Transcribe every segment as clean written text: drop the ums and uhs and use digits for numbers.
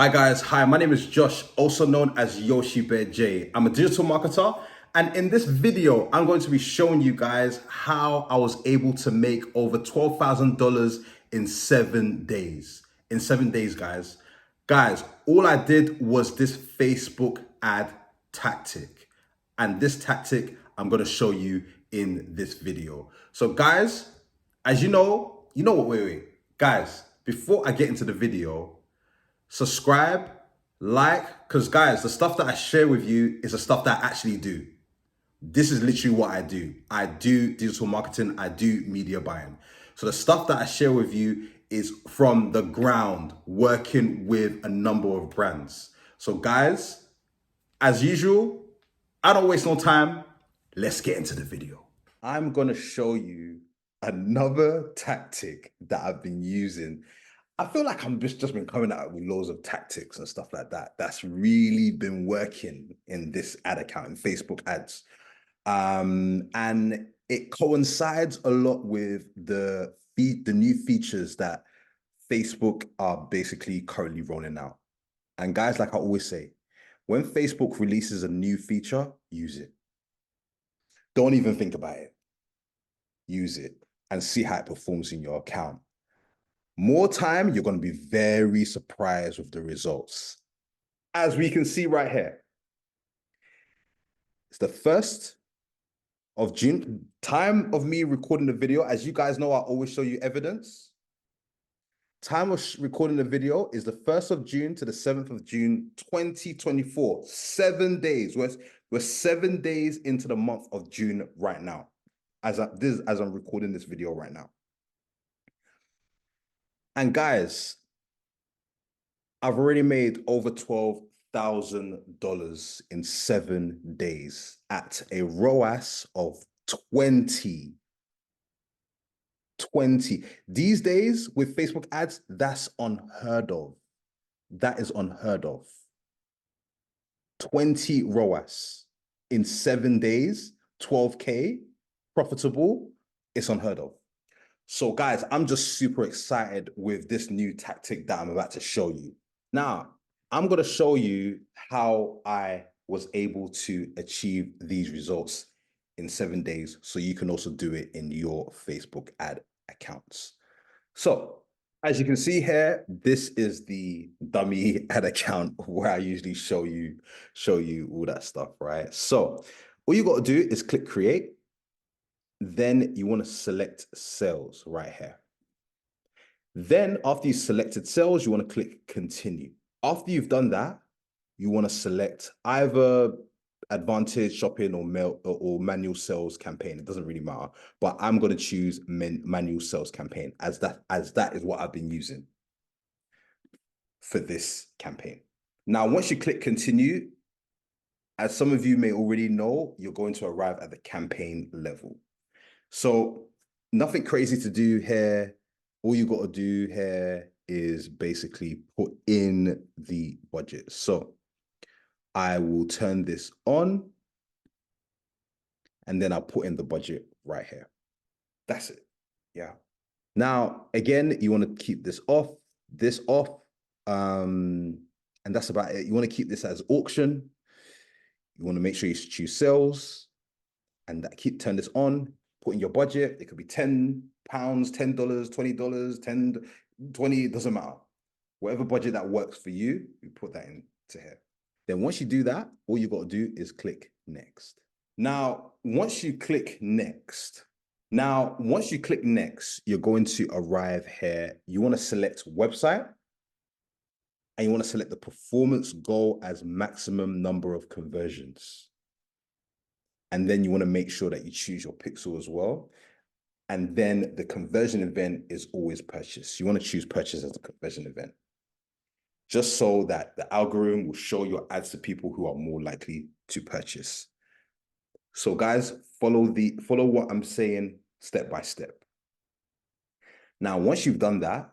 Hi guys, hi, my name is Josh, also known as Yoshi Bear J. I'm a digital marketer, and in this video, I'm going to be showing you guys how I was able to make over $12,000 in 7 days. In 7 days, guys. Guys, all I did was this Facebook ad tactic. And this tactic I'm going to show you in this video. So guys, as you know what, wait. Guys, before I get into the video, subscribe, like, because guys, the stuff that I share with you is the stuff that I actually do. This is literally what I do. I do digital marketing, I do media buying. So the stuff that I share with you is from the ground, working with a number of brands. So guys, as usual, I don't waste no time. Let's get into the video. I'm gonna show you another tactic that I've been using. I feel like I'm just been coming out with loads of tactics and stuff like that. That's really been working in this ad account in Facebook ads. And it coincides a lot with the new features that Facebook are basically currently rolling out. And guys, like I always say, when Facebook releases a new feature, use it. Don't even think about it. Use it and see how it performs in your account. More time, you're going to be very surprised with the results. As we can see right here, it's the 1st of June, time of me recording the video. As you guys know, I always show you evidence. Time of recording the video is the 1st of June to the 7th of June, 2024. 7 days. We're 7 days into the month of June right now, as I'm recording this video right now. And guys, I've already made over $12,000 in 7 days at a ROAS of 20. 20. These days with Facebook ads, that's unheard of. That is unheard of. 20 ROAS in 7 days, 12K profitable, it's unheard of. So guys, I'm just super excited with this new tactic that I'm about to show you. Now, I'm going to show you how I was able to achieve these results in 7 days so you can also do it in your Facebook ad accounts. So as you can see here, this is the dummy ad account where I usually show you all that stuff, right? So all you got to do is click create. Then you want to select sales right here. Then after you selected sales, you want to click continue. After you've done that, you want to select either advantage shopping or manual sales campaign. It doesn't really matter, but I'm going to choose manual sales campaign as that is what I've been using for this campaign. Now, once you click continue, as some of you may already know, you're going to arrive at the campaign level. So nothing crazy to do here. All you got to do here is basically put in the budget. So I will turn this on and then I'll put in the budget right here. That's it. Yeah. Now, again, you want to keep this off, and that's about it. You want to keep this as auction. You want to make sure you choose sales and turn this on, put in your budget. It could be £10, $10, $20, 10, 20, doesn't matter. Whatever budget that works for you, you put that into here. Then once you do that, all you got to do is click next. Now, once you click next, you're going to arrive here. You want to select website and you want to select the performance goal as maximum number of conversions. And then you want to make sure that you choose your pixel as well. And then the conversion event is always purchase. You want to choose purchase as the conversion event, just so that the algorithm will show your ads to people who are more likely to purchase. So guys, follow what I'm saying step by step. Now, once you've done that,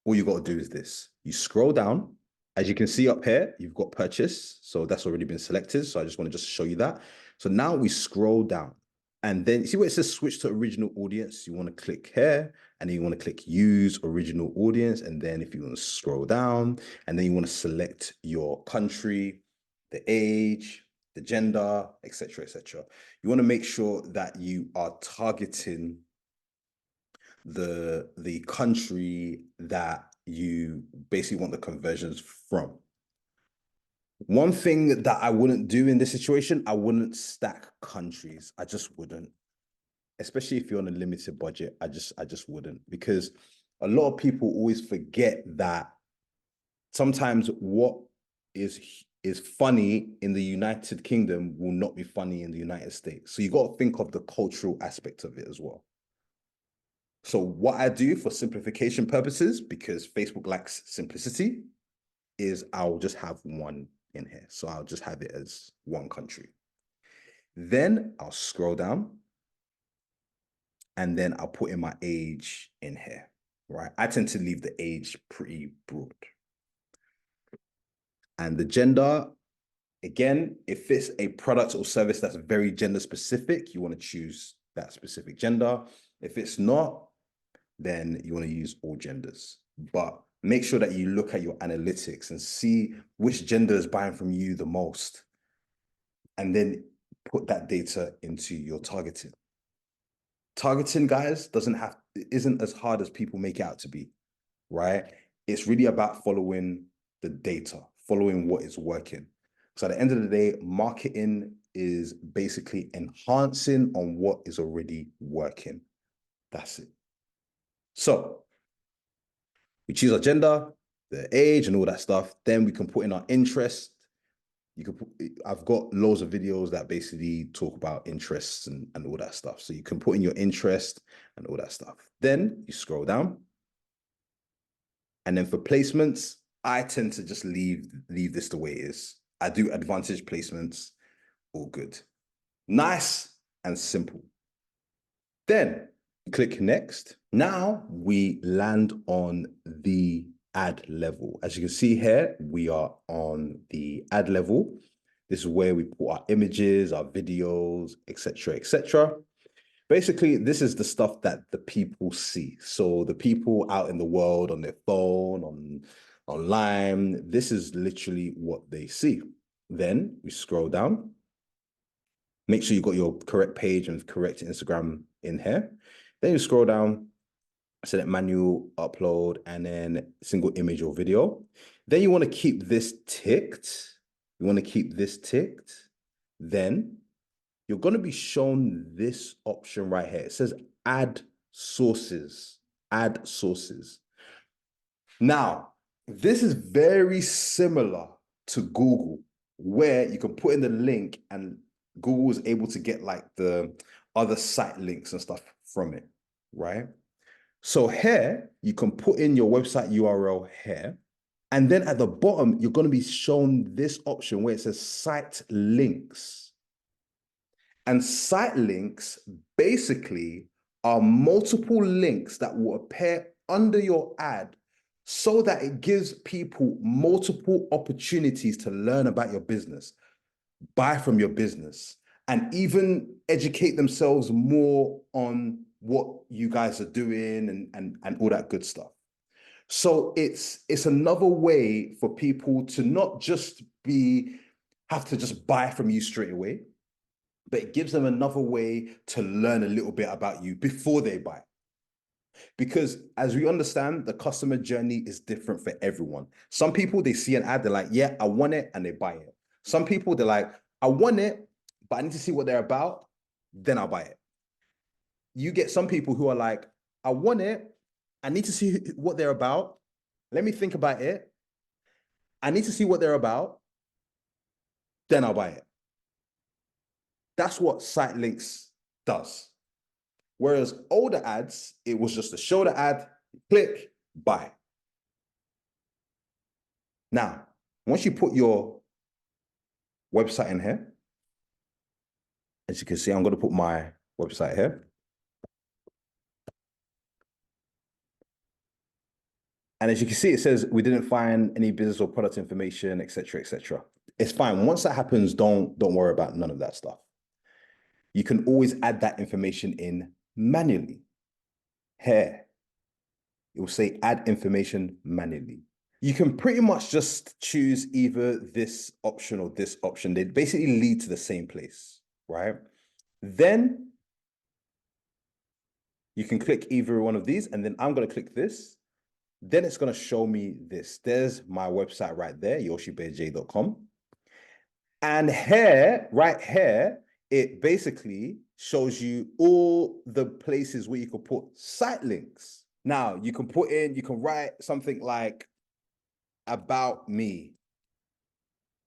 all you got to do is this. You scroll down. As you can see up here, you've got purchase. So that's already been selected. So I just want to show you that. So now we scroll down. And then see where it says switch to original audience, you want to click here, and then you want to click use original audience. And then if you want to scroll down, and then you want to select your country, the age, the gender, etc., etc. You want to make sure that you are targeting the country that you basically want the conversions from. One thing that I wouldn't do in this situation, I wouldn't stack countries. I just wouldn't, especially if you're on a limited budget. I just wouldn't, because a lot of people always forget that sometimes what is funny in the United Kingdom will not be funny in the United States. So you got to think of the cultural aspect of it as well. So what I do for simplification purposes, because Facebook likes simplicity, is I'll just have one in here. So I'll just have it as one country. Then I'll scroll down, and then I'll put in my age in here, right? I tend to leave the age pretty broad. And the gender, again, if it's a product or service that's very gender specific, you want to choose that specific gender. If it's not, then you want to use all genders. But make sure that you look at your analytics and see which gender is buying from you the most, and then put that data into your targeting. Targeting, guys, isn't as hard as people make it out to be, right? It's really about following the data, following what is working. So at the end of the day, marketing is basically enhancing on what is already working. That's it. So we choose our gender, the age, and all that stuff. Then we can put in our interest. I've got loads of videos that basically talk about interests and all that stuff. So you can put in your interest and all that stuff. Then you scroll down. And then for placements, I tend to just leave this the way it is. I do advantage placements, all good. Nice and simple. Then click next. Now we land on the ad level. As you can see here, we are on the ad level. This is where we put our images, our videos, etc., etc. Basically, this is the stuff that the people see. So the people out in the world, on their phone, online, this is literally what they see. Then we scroll down. Make sure you got your correct page and correct Instagram in here. Then you scroll down, select manual upload, and then single image or video. Then you want to keep this ticked. Then you're going to be shown this option right here. It says add sources. Add sources. Now, this is very similar to Google, where you can put in the link and Google is able to get like the other site links and stuff from it, right? So here, you can put in your website URL here. And then at the bottom, you're going to be shown this option where it says site links. And site links basically are multiple links that will appear under your ad so that it gives people multiple opportunities to learn about your business, buy from your business, and even educate themselves more on what you guys are doing and all that good stuff. So it's another way for people to not just have to just buy from you straight away, but it gives them another way to learn a little bit about you before they buy. Because as we understand, the customer journey is different for everyone. Some people, they see an ad, they're like, yeah, I want it, and they buy it. Some people, they're like, I want it, but I need to see what they're about, then I'll buy it. You get some people who are like, I want it, I need to see what they're about. Let me think about it. I need to see what they're about, then I'll buy it. That's what site links does. Whereas older ads, it was just to show the ad, click, buy. Now, once you put your website in here, as you can see, I'm going to put my website here. And as you can see, it says we didn't find any business or product information, etc., etc. It's fine. Once that happens, don't worry about none of that stuff. You can always add that information in manually. Here, it will say add information manually. You can pretty much just choose either this option or this option. They basically lead to the same place, right? Then you can click either one of these, and then I'm going to click this. Then it's going to show me this. There's my website right there, yoshibearj.com. And here, right here, it basically shows you all the places where you could put site links. Now, you can write something like about me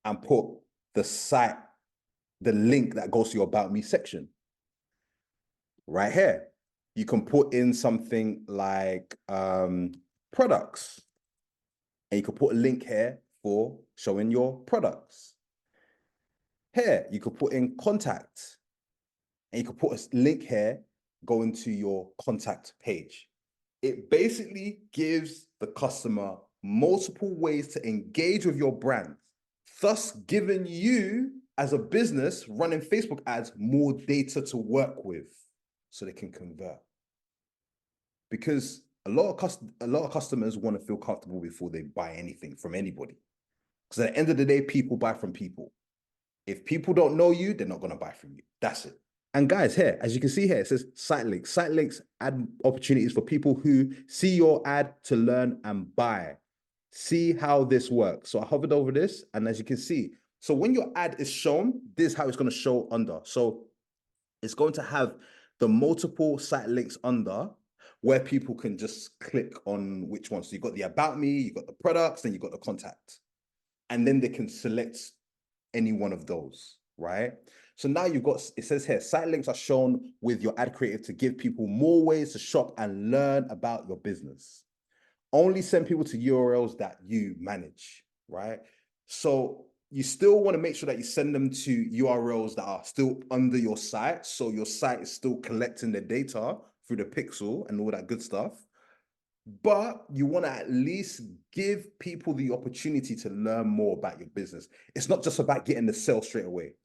and put the site, the link that goes to your about me section. Right here, you can put in something like products, and you can put a link here for showing your products. Here, you could put in contact, and you could put a link here going to your contact page. It basically gives the customer multiple ways to engage with your brand, thus giving you as a business running Facebook ads more data to work with so they can convert. Because a lot of customers want to feel comfortable before they buy anything from anybody. Because at the end of the day, people buy from people. If people don't know you, they're not going to buy from you. That's it. And guys, here, as you can see here, it says site links. Site links add opportunities for people who see your ad to learn and buy. See how this works. So I hovered over this, and as you can see, so when your ad is shown, this is how it's going to show under. So it's going to have the multiple site links under where people can just click on which one. So you've got the about me, you've got the products, then you've got the contact. And then they can select any one of those, right? So now you've got, it says here, site links are shown with your ad creative to give people more ways to shop and learn about your business. Only send people to URLs that you manage, right? So you still want to make sure that you send them to URLs that are still under your site. So your site is still collecting the data through the pixel and all that good stuff. But you want to at least give people the opportunity to learn more about your business. It's not just about getting the sale straight away.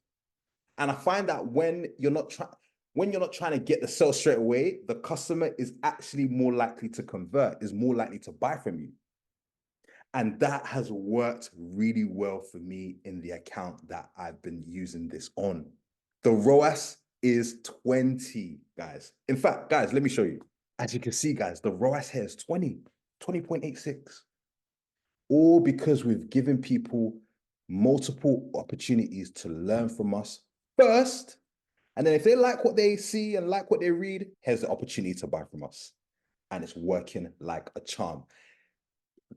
And I find that when you're not trying to get the sale straight away, the customer is actually more likely to convert, is more likely to buy from you. And that has worked really well for me in the account that I've been using this on. The ROAS is 20, guys. In fact, guys, let me show you. As you can see, guys, the ROAS here is 20.86. All because we've given people multiple opportunities to learn from us first. And then if they like what they see and like what they read, here's the opportunity to buy from us. And it's working like a charm.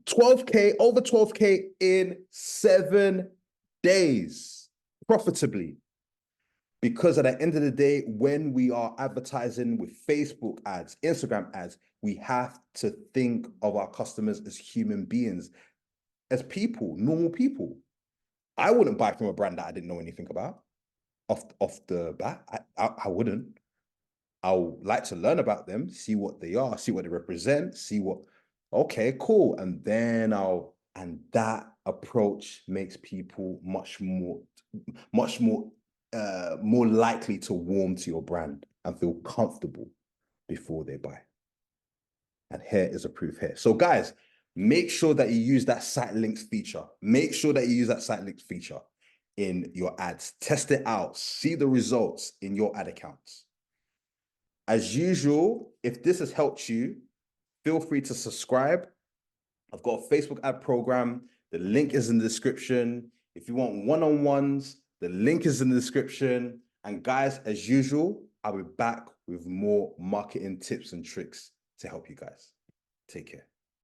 12K, over 12K in 7 days, profitably. Because at the end of the day, when we are advertising with Facebook ads, Instagram ads, we have to think of our customers as human beings, as people, normal people. I wouldn't buy from a brand that I didn't know anything about off the bat. I wouldn't. I would like to learn about them, see what they are, see what they represent, see what, okay, cool. And then that approach makes people much more more likely to warm to your brand and feel comfortable before they buy. And here is a proof here. So guys, make sure that you use that site links feature. Make sure that you use that site links feature in your ads. Test it out. See the results in your ad accounts. As usual, if this has helped you, feel free to subscribe. I've got a Facebook ad program. The link is in the description. If you want one-on-ones, the link is in the description. And guys, as usual, I'll be back with more marketing tips and tricks to help you guys. Take care.